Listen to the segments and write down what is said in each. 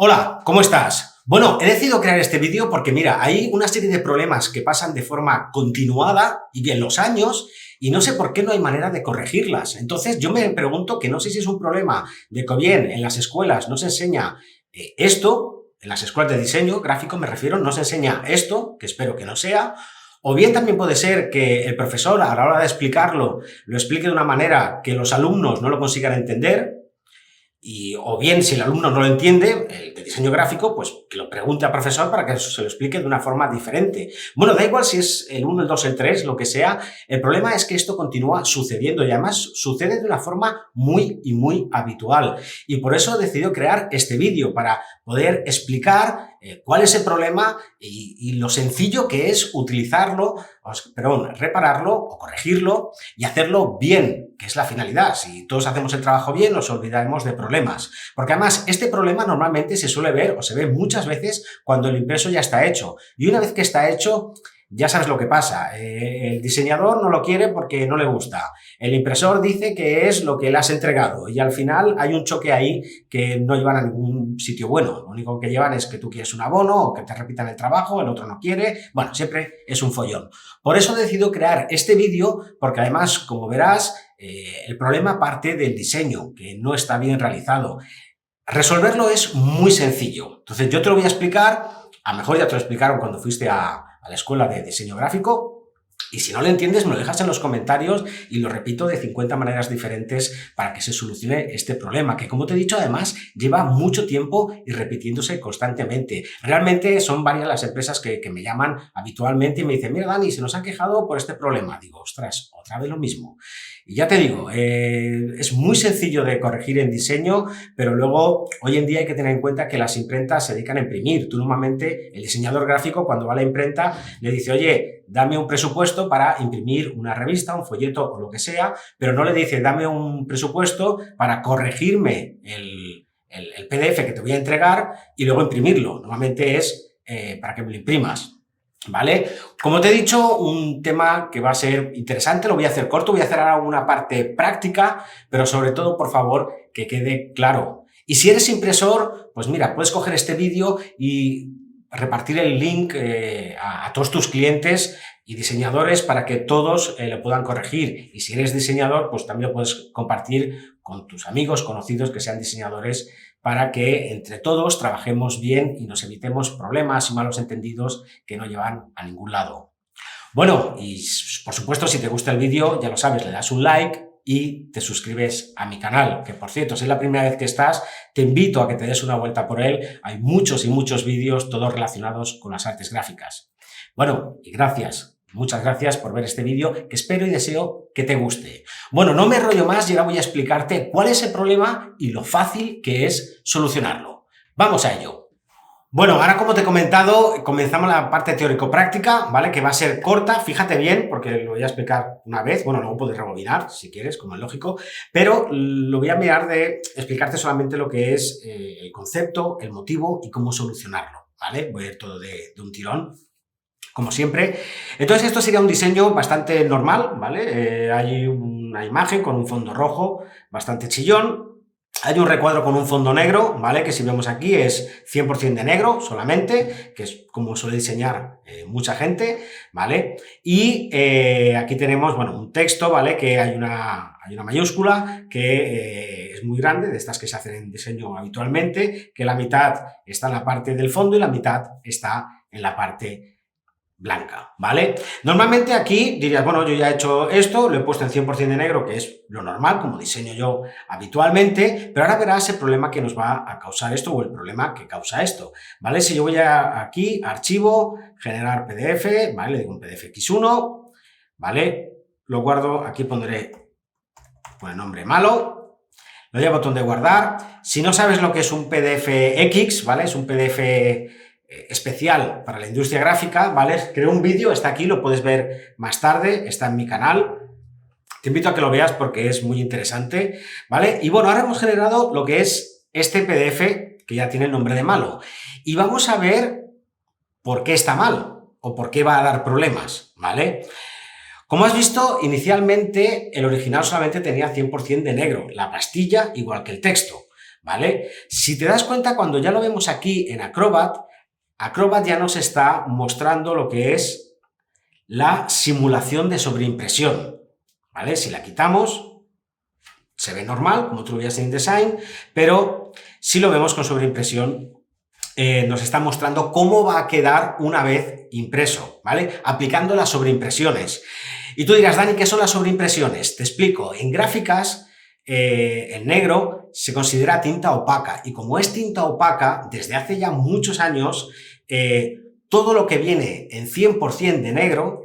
Hola, ¿cómo estás? Bueno, he decidido crear este vídeo porque mira, hay una serie de problemas que pasan de forma continuada y en los años y no sé por qué no hay manera de corregirlas. Entonces yo me pregunto que no sé si es un problema de que bien en las escuelas no se enseña esto, en las escuelas de diseño gráfico me refiero, no se enseña esto, que espero que no sea, o bien también puede ser que el profesor a la hora de explicarlo lo explique de una manera que los alumnos no lo consigan entender. O bien, si el alumno no lo entiende, el de diseño gráfico, pues que lo pregunte al profesor para que se lo explique de una forma diferente. Bueno, da igual si es el 1, el 2, el 3, lo que sea. El problema es que esto continúa sucediendo y además sucede de una forma muy habitual. Y por eso he decidido crear este vídeo para poder explicar cuál es el problema y lo sencillo que es utilizarlo, repararlo o corregirlo y hacerlo bien, que es la finalidad. Si todos hacemos el trabajo bien, nos olvidaremos de problemas. Porque además, este problema normalmente se suele ver o se ve muchas veces cuando el impreso ya está hecho. Y una vez que está hecho, ya sabes lo que pasa. El diseñador no lo quiere porque no le gusta. El impresor dice que es lo que le has entregado y al final hay un choque ahí que no llevan a ningún sitio bueno. Lo único que llevan es que tú quieres un abono o que te repitan el trabajo, el otro no quiere. Bueno, siempre es un follón. Por eso he decidido crear este vídeo porque además, como verás, el problema parte del diseño, que no está bien realizado. Resolverlo es muy sencillo. Entonces yo te lo voy a explicar, a lo mejor ya te lo explicaron cuando fuiste a la escuela de diseño gráfico, y si no lo entiendes me lo dejas en los comentarios y lo repito de 50 maneras diferentes para que se solucione este problema, que como te he dicho además lleva mucho tiempo y repitiéndose constantemente. Realmente son varias las empresas que me llaman habitualmente y me dicen, mira Dani, se nos ha quejado por este problema. Digo, ostras, otra vez lo mismo. Y ya te digo, es muy sencillo de corregir en diseño, pero luego hoy en día hay que tener en cuenta que las imprentas se dedican a imprimir. Tú normalmente, el diseñador gráfico cuando va a la imprenta le dice, oye, dame un presupuesto para imprimir una revista, un folleto o lo que sea, pero no le dice, dame un presupuesto para corregirme el PDF que te voy a entregar y luego imprimirlo. Normalmente es para que me lo imprimas. ¿Vale? Como te he dicho, un tema que va a ser interesante, lo voy a hacer corto, voy a hacer ahora una parte práctica, pero sobre todo, por favor, que quede claro. Y si eres impresor, pues mira, puedes coger este vídeo y repartir el link a todos tus clientes y diseñadores para que todos lo puedan corregir. Y si eres diseñador, pues también lo puedes compartir con tus amigos, conocidos que sean diseñadores para que entre todos trabajemos bien y nos evitemos problemas y malos entendidos que no llevan a ningún lado. Bueno, y por supuesto, si te gusta el vídeo, ya lo sabes, le das un like y te suscribes a mi canal, que por cierto, si es la primera vez que estás, te invito a que te des una vuelta por él. Hay muchos y muchos vídeos, todos relacionados con las artes gráficas. Bueno, y gracias. Muchas gracias por ver este vídeo, que espero y deseo que te guste. Bueno, no me enrollo más y ahora voy a explicarte cuál es el problema y lo fácil que es solucionarlo. ¡Vamos a ello! Bueno, ahora como te he comentado, comenzamos la parte teórico-práctica, ¿vale? Que va a ser corta, fíjate bien, porque lo voy a explicar una vez, bueno, luego puedes rebobinar, si quieres, como es lógico, pero lo voy a mirar de explicarte solamente lo que es el concepto, el motivo y cómo solucionarlo, ¿vale? Voy a ir todo de un tirón, como siempre. Entonces esto sería un diseño bastante normal, ¿vale? Hay una imagen con un fondo rojo bastante chillón, hay un recuadro con un fondo negro, ¿vale? Que si vemos aquí es 100% de negro solamente, que es como suele diseñar mucha gente, ¿vale? Y aquí tenemos, bueno, un texto, ¿vale? Que hay una mayúscula que es muy grande, de estas que se hacen en diseño habitualmente, que la mitad está en la parte del fondo y la mitad está en la parte blanca, ¿vale? Normalmente aquí dirías, bueno, yo ya he hecho esto, lo he puesto en 100% de negro, que es lo normal, como diseño yo habitualmente, pero ahora verás el problema que nos va a causar esto o el problema que causa esto, ¿vale? Si yo voy aquí, archivo, generar PDF, ¿vale? Le digo un PDF X1, ¿vale? Lo guardo, aquí pondré el nombre malo, le doy al botón de guardar. Si no sabes lo que es un PDF X, ¿vale? Es un PDF especial para la industria gráfica, ¿vale? Creo un vídeo, está aquí, lo puedes ver más tarde, está en mi canal. Te invito a que lo veas porque es muy interesante, ¿vale? Y bueno, ahora hemos generado lo que es este PDF que ya tiene el nombre de malo. Y vamos a ver por qué está mal o por qué va a dar problemas, ¿vale? Como has visto, inicialmente el original solamente tenía 100% de negro, la pastilla igual que el texto, ¿vale? Si te das cuenta, cuando ya lo vemos aquí en Acrobat, Acrobat ya nos está mostrando lo que es la simulación de sobreimpresión, ¿vale? Si la quitamos, se ve normal, como tú lo veías en InDesign, pero si lo vemos con sobreimpresión, nos está mostrando cómo va a quedar una vez impreso, ¿vale? Aplicando las sobreimpresiones. Y tú dirás, Dani, ¿qué son las sobreimpresiones? Te explico. En gráficas, el negro se considera tinta opaca, y como es tinta opaca, desde hace ya muchos años, todo lo que viene en 100% de negro,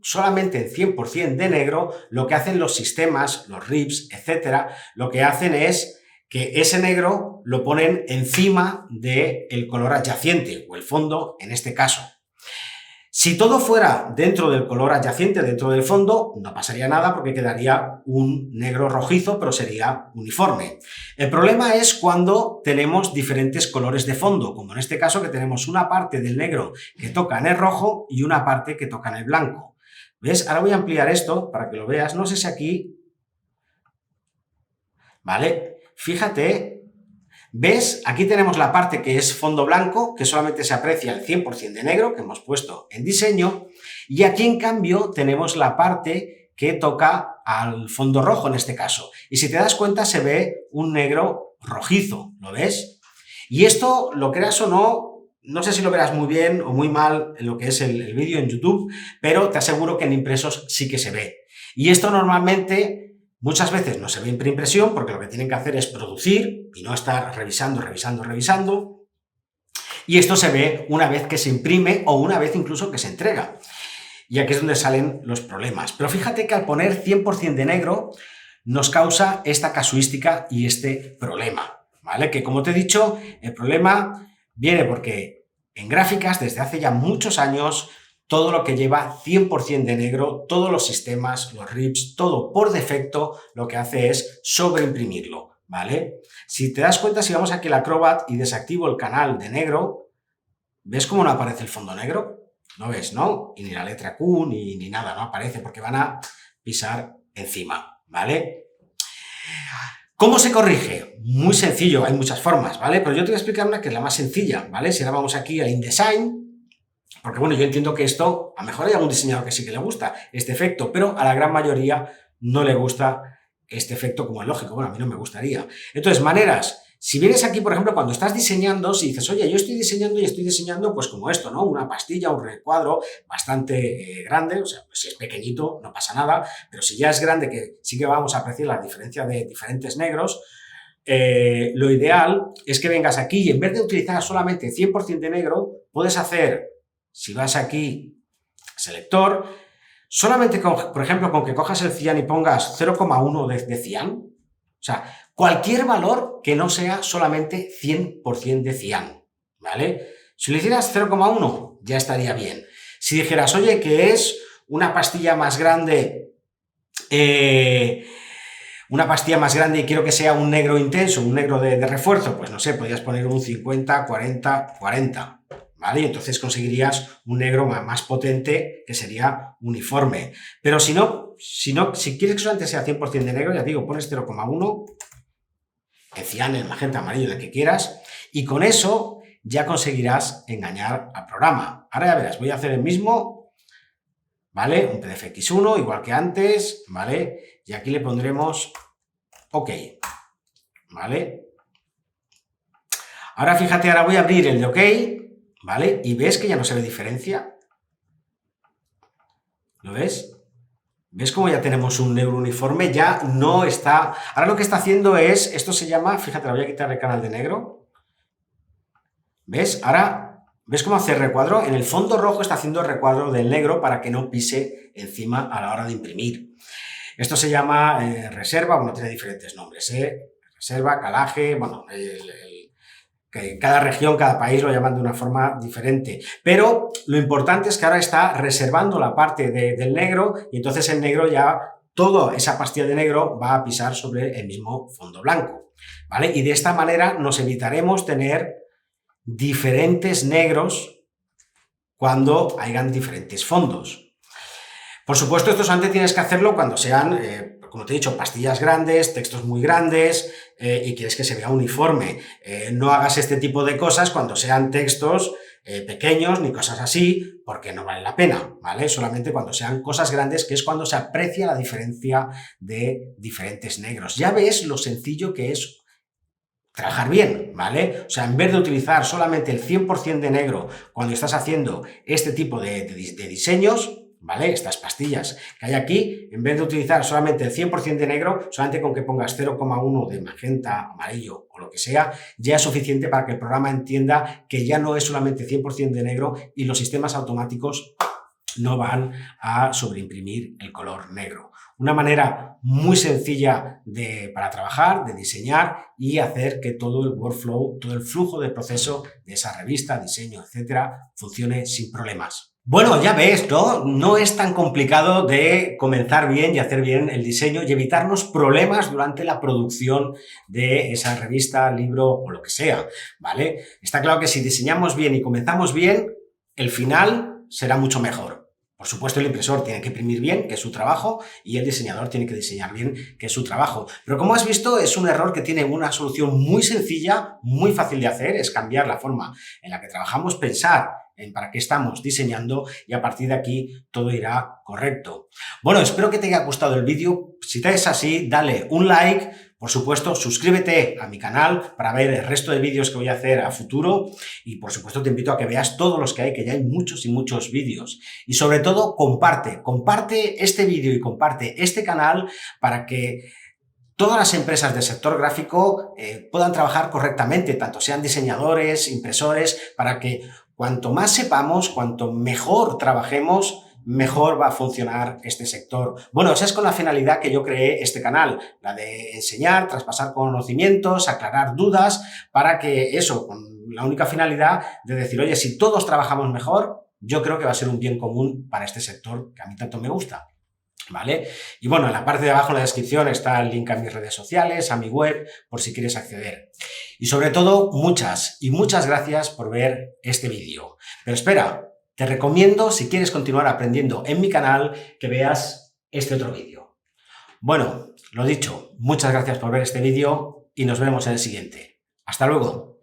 solamente en 100% de negro, lo que hacen los sistemas, los RIBs, etcétera, lo que hacen es que ese negro lo ponen encima del color adyacente, o el fondo en este caso. Si todo fuera dentro del color adyacente, dentro del fondo, no pasaría nada porque quedaría un negro rojizo, pero sería uniforme. El problema es cuando tenemos diferentes colores de fondo, como en este caso que tenemos una parte del negro que toca en el rojo y una parte que toca en el blanco. ¿Ves? Ahora voy a ampliar esto para que lo veas. No sé si aquí... ¿Vale? Fíjate, ¿ves? Aquí tenemos la parte que es fondo blanco, que solamente se aprecia el 100% de negro, que hemos puesto en diseño, y aquí, en cambio, tenemos la parte que toca al fondo rojo, en este caso. Y si te das cuenta, se ve un negro rojizo, ¿lo ves? Y esto, lo creas o no, no sé si lo verás muy bien o muy mal en lo que es el vídeo en YouTube, pero te aseguro que en impresos sí que se ve. Y esto normalmente... muchas veces no se ve en preimpresión porque lo que tienen que hacer es producir y no estar revisando. Y esto se ve una vez que se imprime o una vez incluso que se entrega. Y aquí es donde salen los problemas. Pero fíjate que al poner 100% de negro nos causa esta casuística y este problema, ¿vale? Que, como te he dicho, el problema viene porque en gráficas desde hace ya muchos años todo lo que lleva 100% de negro, todos los sistemas, los RIBs, todo por defecto, lo que hace es sobreimprimirlo, ¿vale? Si te das cuenta, si vamos aquí al Acrobat y desactivo el canal de negro, ¿ves cómo no aparece el fondo negro? ¿No ves, no? Y ni la letra Q, ni nada, no aparece porque van a pisar encima, ¿vale? ¿Cómo se corrige? Muy sencillo, hay muchas formas, ¿vale? Pero yo te voy a explicar una que es la más sencilla, ¿vale? Si ahora vamos aquí a InDesign, porque bueno, yo entiendo que esto, a lo mejor hay algún diseñador que sí que le gusta este efecto, pero a la gran mayoría no le gusta este efecto, como es lógico. Bueno, a mí no me gustaría. Entonces, maneras. Si vienes aquí, por ejemplo, cuando estás diseñando, si dices, oye, yo estoy diseñando, pues como esto, ¿no? Una pastilla, un recuadro bastante grande, o sea, pues si es pequeñito no pasa nada, pero si ya es grande, que sí que vamos a apreciar la diferencia de diferentes negros, lo ideal es que vengas aquí y en vez de utilizar solamente 100% de negro, puedes hacer... Si vas aquí, selector, solamente, por ejemplo, con que cojas el cian y pongas 0,1 de cian, o sea, cualquier valor que no sea solamente 100% de cian, ¿vale? Si lo hicieras 0,1, ya estaría bien. Si dijeras, oye, que es una pastilla más grande, y quiero que sea un negro intenso, un negro de refuerzo, pues no sé, podrías poner un 50, 40, 40. ¿Vale? Y entonces conseguirías un negro más potente que sería uniforme. Pero si quieres que solamente sea 100% de negro, ya digo, pones 0,1, en cian, en magenta, amarillo, el que quieras, y con eso ya conseguirás engañar al programa. Ahora ya verás, voy a hacer el mismo, ¿vale? Un PDF X1, igual que antes, ¿vale? Y aquí le pondremos OK, ¿vale? Ahora fíjate, ahora voy a abrir el de OK, ¿vale? Y ves que ya no se ve diferencia. ¿Lo ves? ¿Ves cómo ya tenemos un negro uniforme? Ya no está... Ahora lo que está haciendo es... Esto se llama... Fíjate, le voy a quitar el canal de negro. ¿Ves? Ahora... ¿Ves cómo hace recuadro? En el fondo rojo está haciendo el recuadro del negro para que no pise encima a la hora de imprimir. Esto se llama reserva, bueno, tiene diferentes nombres, reserva, calaje, bueno, que cada región, cada país lo llaman de una forma diferente. Pero lo importante es que ahora está reservando la parte del negro y entonces el negro ya, toda esa pastilla de negro va a pisar sobre el mismo fondo blanco, ¿vale? Y de esta manera nos evitaremos tener diferentes negros cuando hayan diferentes fondos. Por supuesto, esto solamente tienes que hacerlo cuando sean, como te he dicho, pastillas grandes, textos muy grandes y quieres que se vea uniforme. No hagas este tipo de cosas cuando sean textos pequeños ni cosas así, porque no vale la pena, ¿vale? Solamente cuando sean cosas grandes, que es cuando se aprecia la diferencia de diferentes negros. Ya ves lo sencillo que es trabajar bien, ¿vale? O sea, en vez de utilizar solamente el 100% de negro cuando estás haciendo este tipo de diseños, ¿vale? Estas pastillas que hay aquí, en vez de utilizar solamente el 100% de negro, solamente con que pongas 0,1 de magenta, amarillo o lo que sea, ya es suficiente para que el programa entienda que ya no es solamente 100% de negro y los sistemas automáticos no van a sobreimprimir el color negro. Una manera muy sencilla para trabajar, de diseñar y hacer que todo el workflow, todo el flujo de proceso de esa revista, diseño, etcétera, funcione sin problemas. Bueno, ya ves, ¿no? No es tan complicado de comenzar bien y hacer bien el diseño y evitarnos problemas durante la producción de esa revista, libro o lo que sea, ¿vale? Está claro que si diseñamos bien y comenzamos bien, el final será mucho mejor. Por supuesto, el impresor tiene que imprimir bien, que es su trabajo, y el diseñador tiene que diseñar bien, que es su trabajo. Pero como has visto, es un error que tiene una solución muy sencilla, muy fácil de hacer, es cambiar la forma en la que trabajamos, pensar en para qué estamos diseñando y a partir de aquí todo irá correcto. Bueno, espero que te haya gustado el vídeo. Si te es así, dale un like. Por supuesto, suscríbete a mi canal para ver el resto de vídeos que voy a hacer a futuro y por supuesto te invito a que veas todos los que hay, que ya hay muchos y muchos vídeos. Y sobre todo, comparte este vídeo y comparte este canal para que todas las empresas del sector gráfico puedan trabajar correctamente, tanto sean diseñadores, impresores, para que cuanto más sepamos, cuanto mejor trabajemos, mejor va a funcionar este sector. Bueno, esa es con la finalidad que yo creé este canal, la de enseñar, traspasar conocimientos, aclarar dudas, para que eso, con la única finalidad de decir, oye, si todos trabajamos mejor, yo creo que va a ser un bien común para este sector que a mí tanto me gusta. ¿Vale? Y bueno, en la parte de abajo en la descripción está el link a mis redes sociales, a mi web, por si quieres acceder. Y sobre todo, muchas gracias por ver este vídeo. Pero espera, te recomiendo, si quieres continuar aprendiendo en mi canal, que veas este otro vídeo. Bueno, lo dicho, muchas gracias por ver este vídeo y nos vemos en el siguiente. ¡Hasta luego!